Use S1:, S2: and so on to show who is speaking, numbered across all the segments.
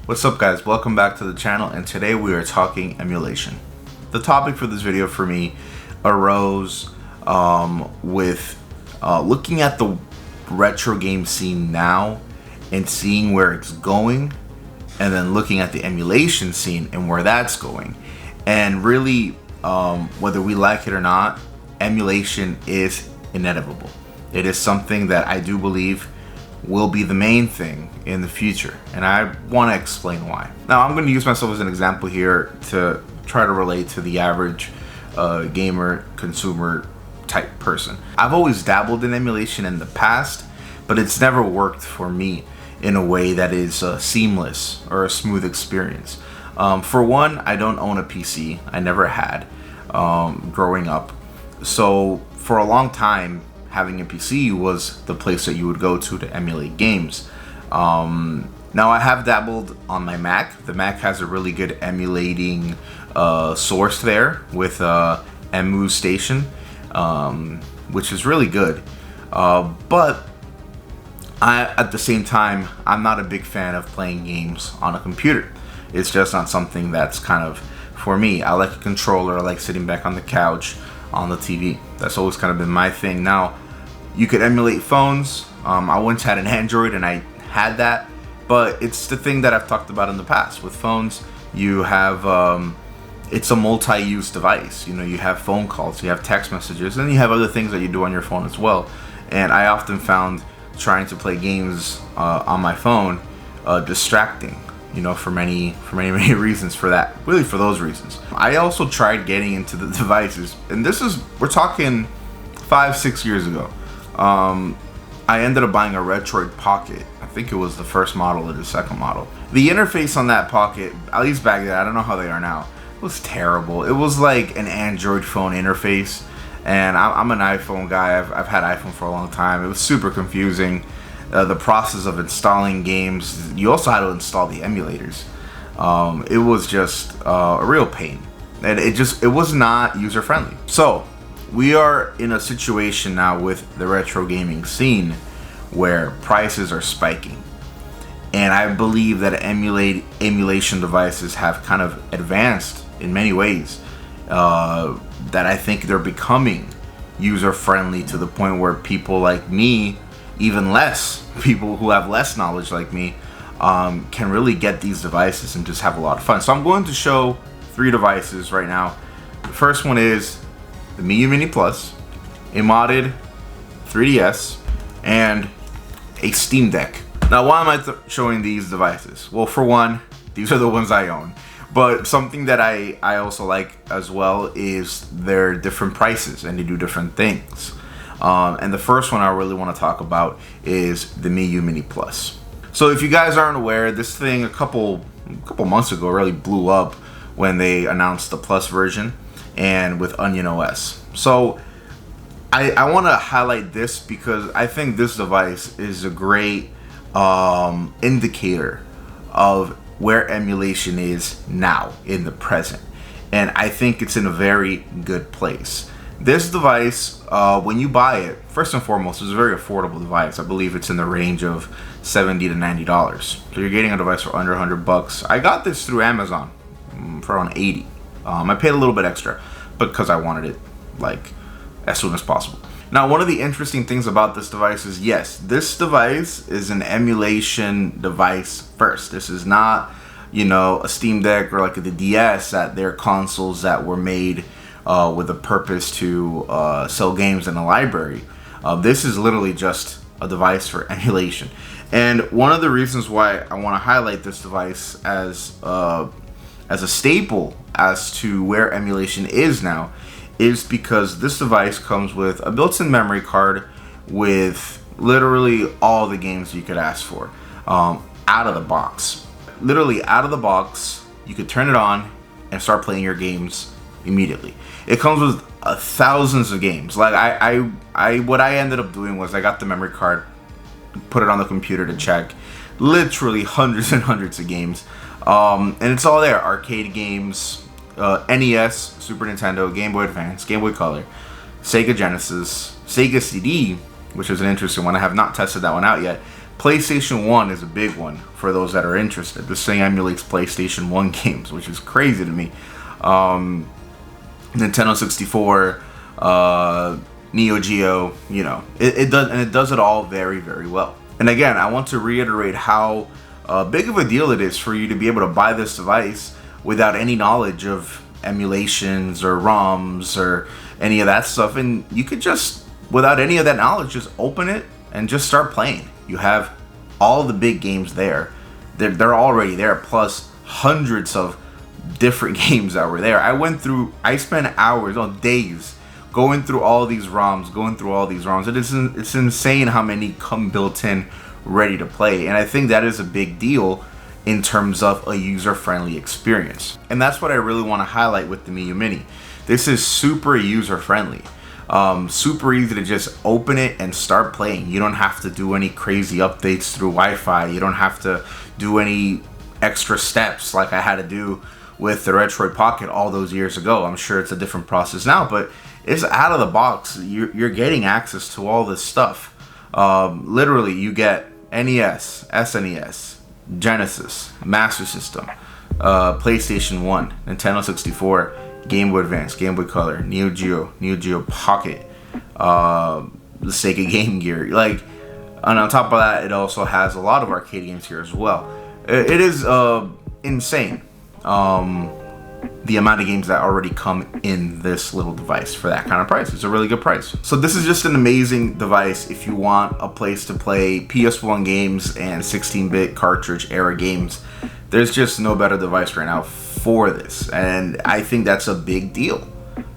S1: What's up guys, welcome back to the channel, and today we are talking emulation. The topic for this video for me arose with looking at the retro game scene now and seeing where it's going, and then looking at the emulation scene and where that's going. And really, whether we like it or not, emulation is inevitable. It is something that I do believe will be the main thing in the future, and I want to explain why. Now, I'm going to use myself as an example here to try to relate to the average gamer, consumer type person. I've always dabbled in emulation in the past, but it's never worked for me in a way that is seamless or a smooth experience. For one, I don't own a PC. I never had growing up, so for a long time having a PC was the place that you would go to emulate games. Now I have dabbled on my Mac. The Mac has a really good emulating source there with Emulation, which is really good. But at the same time, I'm not a big fan of playing games on a computer. It's just not something that's kind of for me. I like a controller. I like sitting back on the couch on the TV. That's always kind of been my thing. Now, you could emulate phones. I once had an Android and I had that, but it's the thing that I've talked about in the past. With phones, you have, it's a multi-use device. You know, you have phone calls, you have text messages, and you have other things that you do on your phone as well. And I often found trying to play games on my phone distracting, you know, for many reasons for that. Really for those reasons. I also tried getting into the devices, and we're talking 5-6 years ago. I ended up buying a Retroid Pocket. I think it was the first model or the second model. The interface on that Pocket, at least back then, I don't know how they are now, was terrible. It was like an Android phone interface, and I'm an iPhone guy. I've had iPhone for a long time. It was super confusing. The process of installing games, you also had to install the emulators. It was just a real pain, and it was not user friendly. So we are in a situation now with the retro gaming scene where prices are spiking, and I believe that emulation devices have kind of advanced in many ways, that I think they're becoming user friendly to the point where people like me, even less people who have less knowledge like me, can really get these devices and just have a lot of fun. So I'm going to show 3 devices right now. The first one is the Miu Mini Plus, a modded 3DS, and a Steam Deck. Now, why am I showing these devices? Well, for one, these are the ones I own. But something that I also like as well is their different prices, and they do different things. And the first one I really want to talk about is the Miu Mini Plus. So if you guys aren't aware, this thing a couple months ago really blew up when they announced the Plus version and with Onion OS. So I want to highlight this because I think this device is a great indicator of where emulation is now in the present, and I think it's in a very good place. This device, when you buy it, first and foremost, is a very affordable device. I believe it's in the range of $70 to $90. So you're getting a device for under $100. I got this through Amazon for around $80. I paid a little bit extra because I wanted it like as soon as possible. Now, one of the interesting things about this device is, yes, this device is an emulation device first. This is not, you know, a Steam Deck or like the DS, that they're consoles that were made with a purpose to sell games in a library. This is literally just a device for emulation. And one of the reasons why I want to highlight this device as a staple as to where emulation is now is because this device comes with a built-in memory card with literally all the games you could ask for out of the box. Literally out of the box, you could turn it on and start playing your games immediately. It comes with thousands of games. Like what I ended up doing was I got the memory card, put it on the computer to check, literally hundreds and hundreds of games, and it's all there. Arcade games, NES, Super Nintendo, Game Boy Advance, Game Boy Color, Sega Genesis, Sega CD, which is an interesting one. I have not tested that one out yet, PlayStation 1 is a big one for those that are interested. This thing emulates PlayStation 1 games, which is crazy to me. Nintendo 64, Neo Geo, you know, it does it all very, very well. And again, I want to reiterate how big of a deal it is for you to be able to buy this device without any knowledge of emulations or ROMs or any of that stuff, and you could just, without any of that knowledge, just open it and just start playing. You have all the big games there. They're already there, plus hundreds of different games that were there. I spent hours, days, going through all these ROMs, it's insane how many come built in, ready to play. And I think that is a big deal in terms of a user-friendly experience. And that's what I really want to highlight with the Miu Mini. This is super user-friendly. Super easy to just open it and start playing. You don't have to do any crazy updates through Wi-Fi. You don't have to do any extra steps like I had to do with the Retroid Pocket all those years ago. I'm sure it's a different process now, but it's out of the box. You're getting access to all this stuff. Literally, you get NES, SNES, Genesis, Master System, PlayStation 1, Nintendo 64, Game Boy Advance, Game Boy Color, Neo Geo Pocket, the Sega Game Gear. Like, and on top of that, it also has a lot of arcade games here as well. It is insane, the amount of games that already come in this little device for that kind of price. It's a really good price. So this is just an amazing device if you want a place to play PS1 games and 16-bit cartridge era games. There's just no better device right now for this, and I think that's a big deal.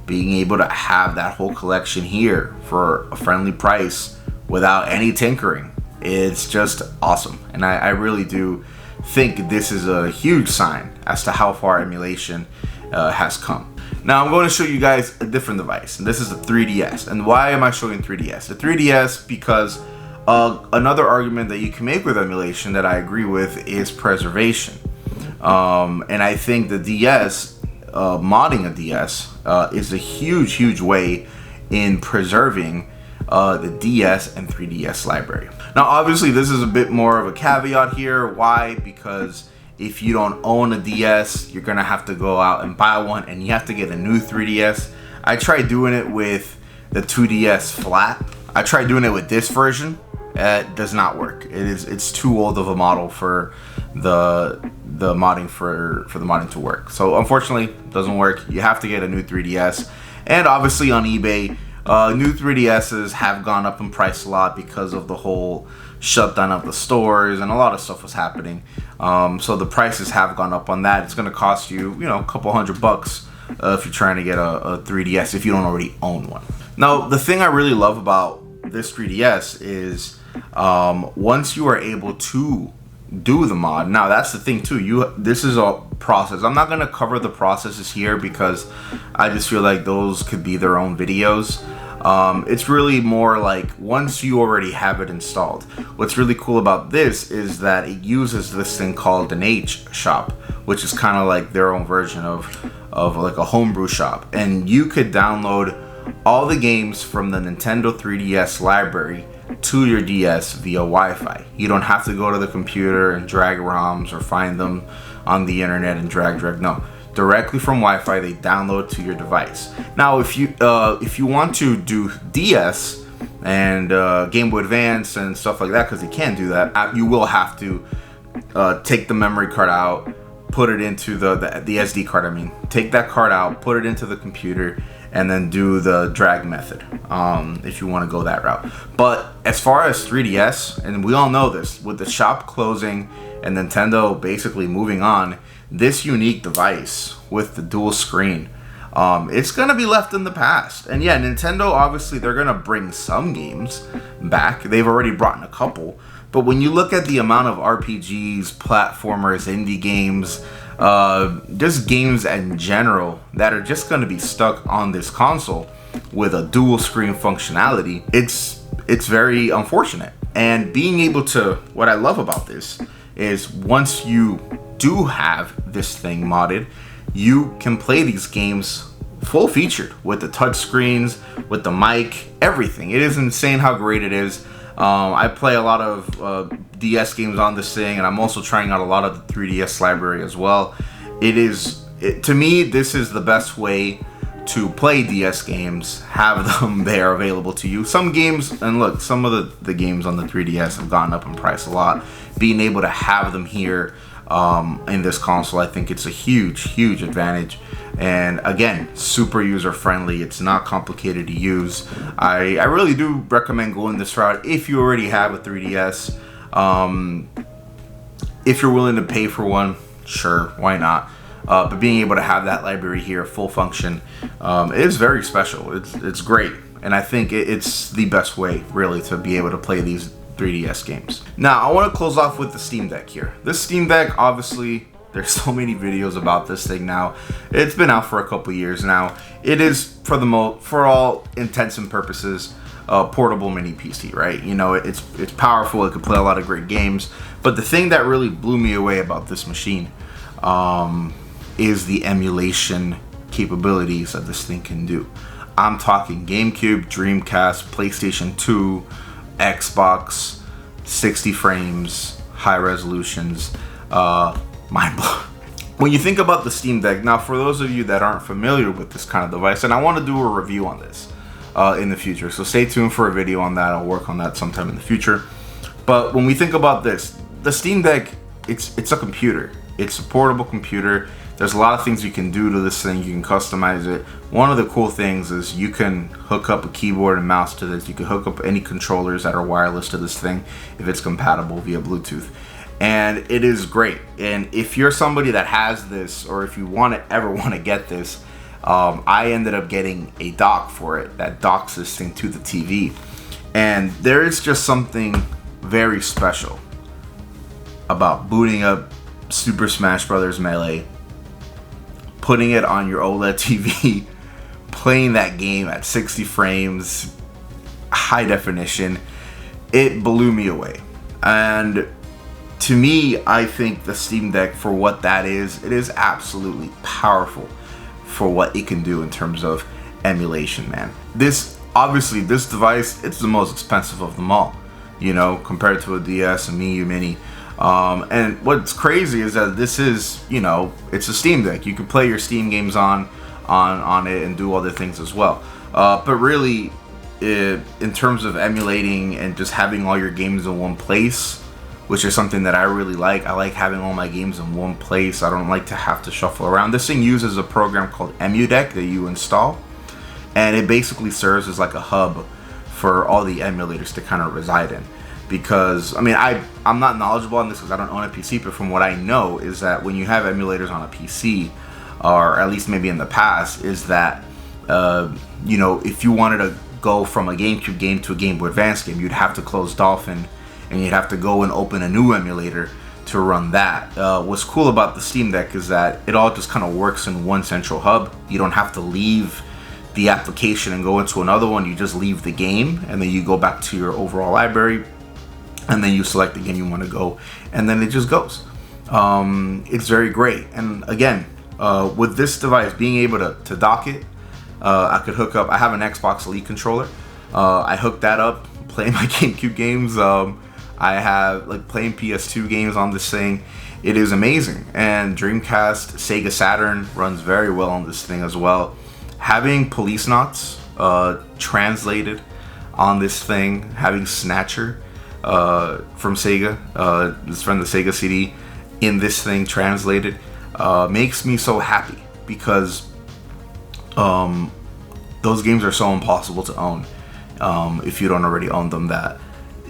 S1: Being able to have that whole collection here for a friendly price without any tinkering, it's just awesome. And I really do think this is a huge sign as to how far emulation has come. Now I'm going to show you guys a different device, and this is the 3DS. And why am I showing 3DS? The 3DS because another argument that you can make with emulation that I agree with is preservation. And I think the DS, modding a DS, is a huge way in preserving the DS and 3DS library. Now obviously this is a bit more of a caveat here. Why? Because if you don't own a DS, you're gonna have to go out and buy one, and you have to get a new 3DS. I tried doing it with the 2DS flat. I tried doing it with this version. It does not work. It's too old of a model for the modding for the modding to work. So unfortunately, it doesn't work. You have to get a new 3DS. And obviously on eBay, new 3DSs have gone up in price a lot because of the whole shutdown of the stores, and a lot of stuff was happening. So the prices have gone up on that. It's going to cost you, a couple $100 if you're trying to get a 3DS if you don't already own one. Now, the thing I really love about this 3DS is once you are able to do the mod. Now that's the thing too, this is a process. I'm not going to cover the processes here because I just feel like those could be their own videos. It's really more like once you already have it installed. What's really cool about this is that it uses this thing called an H shop, which is kind of like their own version of like a homebrew shop, and you could download all the games from the Nintendo 3DS library to your DS via Wi-Fi. You don't have to go to the computer and drag ROMs or find them on the internet and drag. No, directly from Wi-Fi, they download to your device. Now, if you want to do DS and Game Boy Advance and stuff like that, because you can't do that, you will have to take the memory card out, put it into the SD card. I mean, take that card out, put it into the computer, and then do the drag method if you want to go that route. But as far as 3DS, and we all know this, with the shop closing and Nintendo basically moving on, this unique device with the dual screen, it's gonna be left in the past. And yeah, Nintendo, obviously they're gonna bring some games back. They've already brought in a couple. But when you look at the amount of RPGs, platformers, indie games, just games in general that are just going to be stuck on this console with a dual screen functionality, it's very unfortunate. And being able to, what I love about this is once you do have this thing modded, you can play these games full featured with the touch screens, with the mic, everything. It is insane how great it is. I play a lot of DS games on this thing, and I'm also trying out a lot of the 3DS library as well. To me, this is the best way to play DS games, have them there available to you. Some games, and look, some of the games on the 3DS have gone up in price a lot. Being able to have them here in this console, I think it's a huge advantage. And again, super user friendly. It's not complicated to use. I really do recommend going this route if you already have a 3DS. If you're willing to pay for one, sure, why not? But being able to have that library here, full function, is very special. It's great, and I think it's the best way, really, to be able to play these 3DS games. Now, I want to close off with the Steam Deck here. This Steam Deck, obviously, there's so many videos about this thing now. It's been out for a couple years now. It is, for all intents and purposes, a portable mini PC, right? You know, it's powerful. It can play a lot of great games. But the thing that really blew me away about this machine, is the emulation capabilities that this thing can do. I'm talking GameCube, Dreamcast, PlayStation 2, Xbox, 60 frames, high resolutions, mind blowing. When you think about the Steam Deck, now for those of you that aren't familiar with this kind of device, and I want to do a review on this in the future, so stay tuned for a video on that. I'll work on that sometime in the future. But when we think about this, the Steam Deck, it's a computer. It's a portable computer. There's a lot of things you can do to this thing. You can customize it. One of the cool things is you can hook up a keyboard and mouse to this. You can hook up any controllers that are wireless to this thing if it's compatible via Bluetooth. And it is great. And if you're somebody that has this, or if you ever want to get this, I ended up getting a dock for it that docks this thing to the TV. And there is just something very special about booting up Super Smash Bros. Melee, putting it on your OLED TV, playing that game at 60 frames, high definition. It blew me away. And to me, I think the Steam Deck, for what that is, it is absolutely powerful for what it can do in terms of emulation, man. This device, it's the most expensive of them all, you know, compared to a DS, a Miu Mini. And what's crazy is that this is, you know, it's a Steam Deck. You can play your Steam games on it and do other things as well. But really, in terms of emulating and just having all your games in one place, which is something that I really like. I like having all my games in one place. I don't like to have to shuffle around. This thing uses a program called EmuDeck that you install, and it basically serves as like a hub for all the emulators to kind of reside in. Because, I mean, I'm not knowledgeable on this because I don't own a PC, but from what I know is that when you have emulators on a PC, or at least maybe in the past, is that, you know, if you wanted to go from a GameCube game to a Game Boy Advance game, you'd have to close Dolphin, and you'd have to go and open a new emulator to run that. What's cool about the Steam Deck is that it all just kind of works in one central hub. You don't have to leave the application and go into another one. You just leave the game, and then you go back to your overall library, and then you select the game you want to go, and then it just goes. It's very great. And again, with this device, being able to dock it, I could hook up, I have an Xbox Elite controller. I hooked that up, playing my GameCube games. I have like playing PS2 games on this thing. It is amazing. And Dreamcast, Sega Saturn runs very well on this thing as well. Having Police Knots translated on this thing, having Snatcher from Sega, it's from the Sega CD, in this thing translated, makes me so happy, because those games are so impossible to own if you don't already own them, that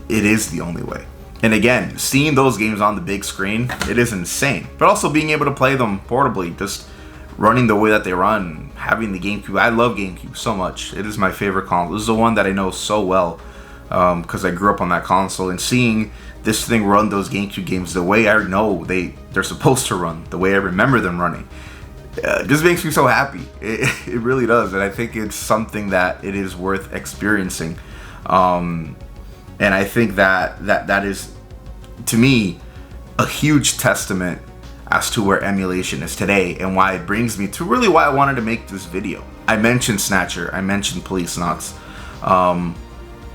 S1: it is the only way. And again, seeing those games on the big screen, it is insane. But also being able to play them portably, just running the way that they run, having the GameCube. I love GameCube so much. It is my favorite console. This is the one that I know so well, because I grew up on that console, and seeing this thing run those GameCube games the way I know they're supposed to run, the way I remember them running, just makes me so happy. It really does. And I think it's something that it is worth experiencing. And I think that is, to me, a huge testament as to where emulation is today, and why it brings me to really why I wanted to make this video. I mentioned Snatcher, I mentioned Police Knots.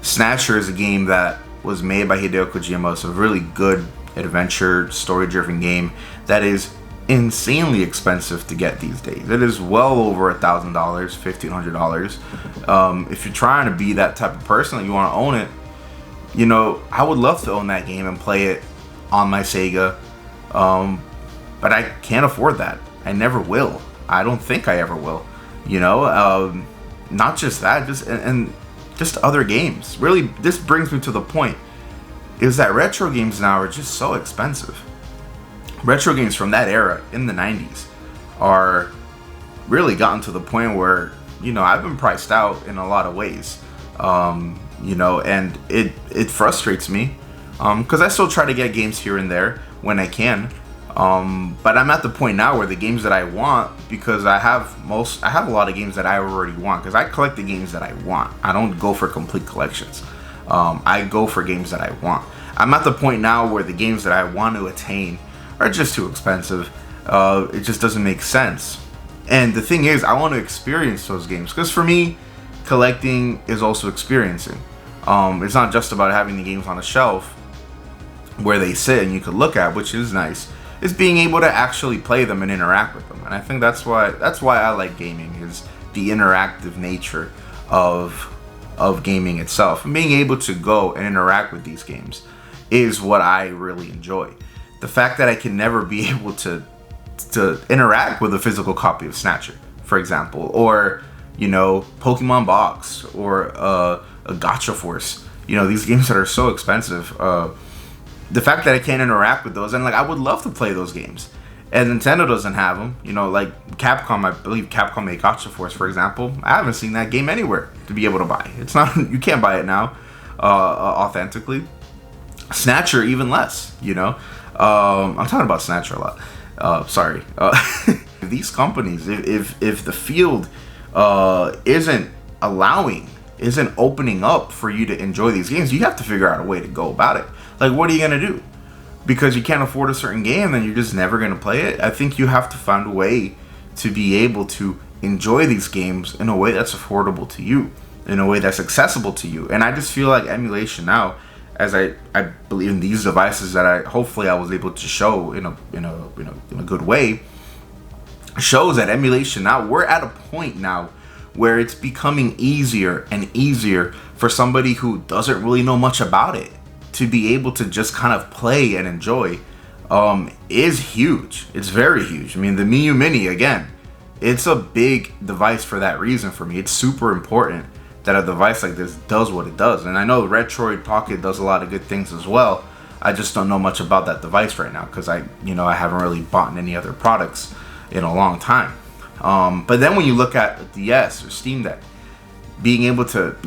S1: Snatcher is a game that was made by Hideo Kojima. It's a really good adventure, story-driven game that is insanely expensive to get these days. It is well over $1,000, $1,500. If you're trying to be that type of person that you want to own it, you know, I would love to own that game and play it on my Sega, but I can't afford that. I never will. I don't think I ever will. You know, not just that, just other games. Really, this brings me to the point, is that retro games now are just so expensive. Retro games from that era in the 90s are really gotten to the point where, you know, I've been priced out in a lot of ways. You know, and it frustrates me, because I still try to get games here and there when I can. But I'm at the point now where the games that I want, because I have a lot of games that I already want, because I collect the games that I want. I don't go for complete collections. I go for games that I want. I'm at the point now where the games that I want to attain are just too expensive. It just doesn't make sense. And the thing is, I want to experience those games, because for me, collecting is also experiencing. It's not just about having the games on a shelf where they sit and you could look at, which is nice. It's being able to actually play them and interact with them. And I think that's why I like gaming, is the interactive nature of gaming itself. And being able to go and interact with these games is what I really enjoy. The fact that I can never be able to interact with a physical copy of Snatcher, for example, or, you know, Pokemon Box, or a Gacha Force. You know, these games that are so expensive. The fact that I can't interact with those, and like, I would love to play those games, and Nintendo doesn't have them. You know, like Capcom, I believe Capcom made Gacha Force, for example. I haven't seen that game anywhere to be able to buy. It's not, you can't buy it now, authentically. Snatcher, even less. You know, I'm talking about Snatcher a lot. Sorry. These companies, if the field isn't opening up for you to enjoy these games, you have to figure out a way to go about it. Like, what are you gonna do? Because you can't afford a certain game, then you're just never gonna play it. I think you have to find a way to be able to enjoy these games in a way that's affordable to you, in a way that's accessible to you. And I just feel like emulation now, as I believe in these devices that I was able to show in a good way, shows that emulation now, we're at a point now where it's becoming easier and easier for somebody who doesn't really know much about it to be able to just kind of play and enjoy. Is huge. It's very huge. I mean, the Miu Mini, again, it's a big device for that reason for me. It's super important that a device like this does what it does. And I know Retroid Pocket does a lot of good things as well. I just don't know much about that device right now, because I haven't really bought any other products in a long time. But then when you look at the DS or Steam Deck, being able to,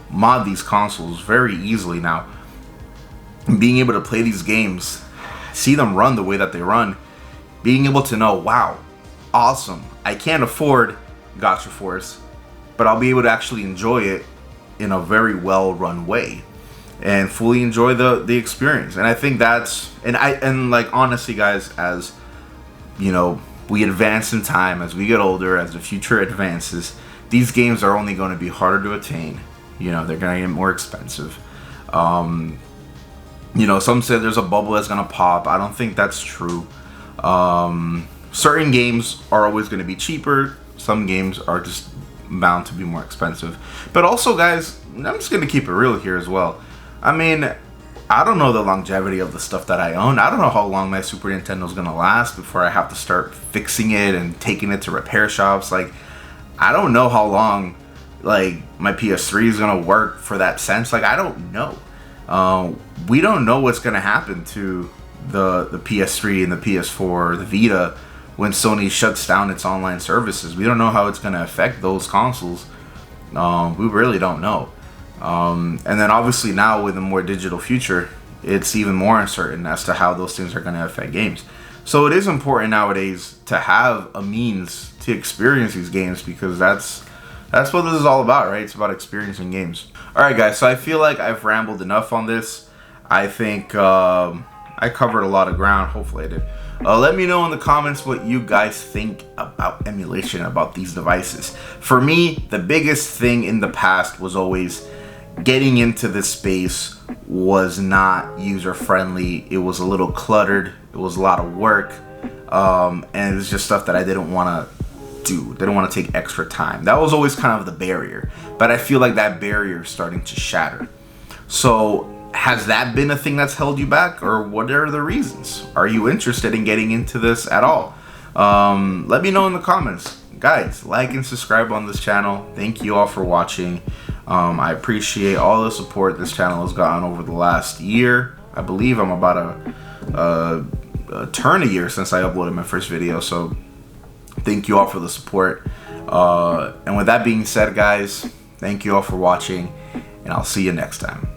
S1: mod these consoles very easily now, being able to play these games, see them run the way that they run, being able to know, wow, awesome, I can't afford Gacha Force, but I'll be able to actually enjoy it in a very well run way and fully enjoy the experience. And I think that's, and like, honestly guys, as we advance in time, as we get older, as the future advances, these games are only going to be harder to attain. They're going to get more expensive. Some say there's a bubble that's going to pop. I don't think that's true. Certain games are always going to be cheaper. Some games are just bound to be more expensive. But also, guys, I'm just going to keep it real here as well. I mean, I don't know the longevity of the stuff that I own. I don't know how long my Super Nintendo is going to last before I have to start fixing it and taking it to repair shops. Like, I don't know how long, like, my PS3 is going to work for that sense. Like, I don't know. We don't know what's going to happen to the PS3 and the PS4, the Vita, when Sony shuts down its online services. We don't know how it's going to affect those consoles. We really don't know. And then obviously now with a more digital future, it's even more uncertain as to how those things are going to affect games. So it is important nowadays to have a means to experience these games, because that's what this is all about, right? It's about experiencing games. Alright guys, so I feel like I've rambled enough on this. I think I covered a lot of ground. Hopefully I did. Let me know in the comments what you guys think about emulation, about these devices. For me, the biggest thing in the past was always getting into this space was not user friendly. It was a little cluttered. It was a lot of work, and it was just stuff that I didn't want to do. Didn't want to take extra time. That was always kind of the barrier, but I feel like that barrier is starting to shatter. So has that been a thing that's held you back, or what are the reasons? Are you interested in getting into this at all? Let me know in the comments. Guys, like and subscribe on this channel. Thank you all for watching. I appreciate all the support this channel has gotten over the last year. I believe I'm about turn a year since I uploaded my first video, so thank you all for the support. And with that being said, guys, thank you all for watching, and I'll see you next time.